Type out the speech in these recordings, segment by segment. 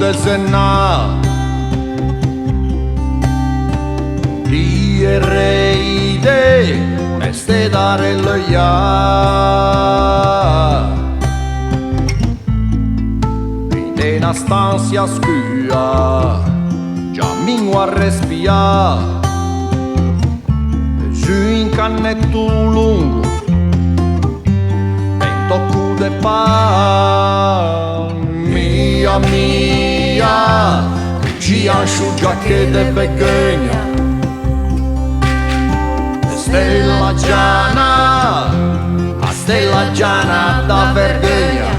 desenhar Dierei meste dare lo ya in una stanza scura giammingo a respirare su in cannetto lungo e tocco de pa mia ci asciuga che de begagna Stella Giana, a Stella Giana da vergogna.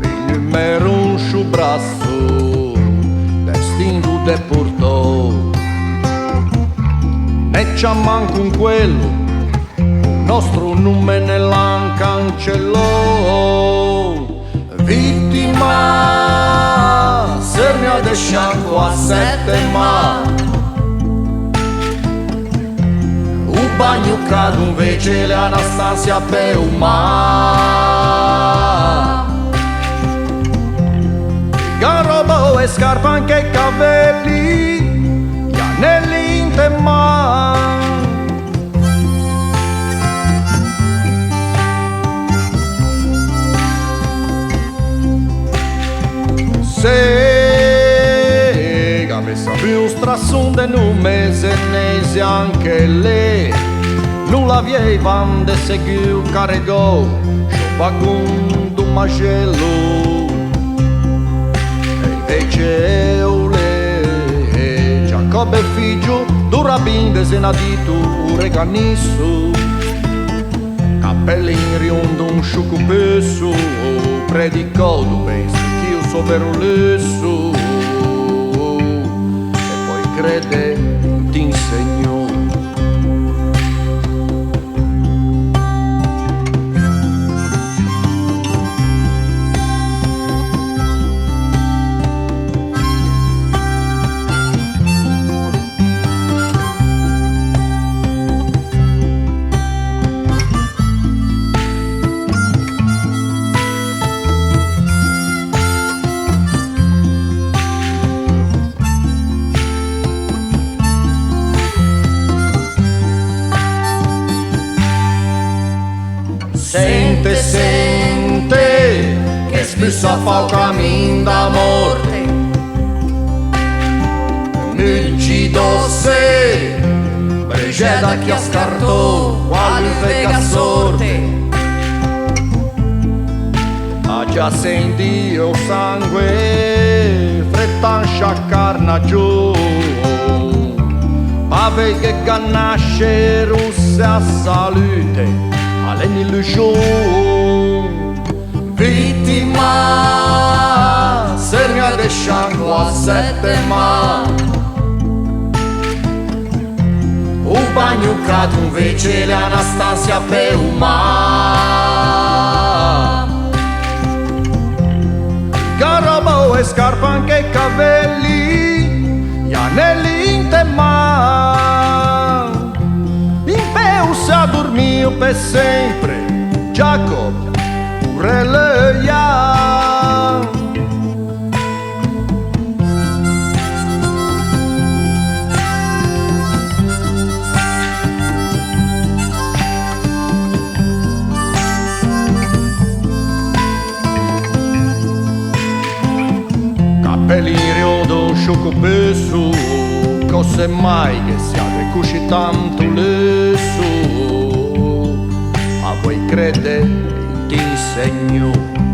Il numero un suo braccio, destino de portò. Ne c'ha manco un quello, nostro nome nell'an cancellò. Vittima, sernia de scianco a sette ma. Bagno cado invece l'Anastasia Beuma Garobo e scarpa anche i capelli gli anelli in tema se messa più strassunde in un mese nese anche lei non la viei van de seguiu carregò scioppagundo un macello e invece le Giacobbe figlio d'un rabbin desenadito un reganisso capelli in riondo un sciucupesso predicò dove che io so vero lesso crede ti insegno Sente che spesso fa un cammino da morte Milci dosse Brigeda che ha scartò quale vega sorte Ha già sentito sangue fretta sciaccarna giù Ave che gannasce russe a salute Aleni l'illusion Vittima Sernia de scianco a sette ma Un bagno cado invece l'Anastasia Beuma Garobo e scarpa anche i capelli Gli anelli in tema a dormir per sempre Jacob pure lei capelli in riodo scioccopesso cose mai che siate così tanto lesso a voi crede ti insegno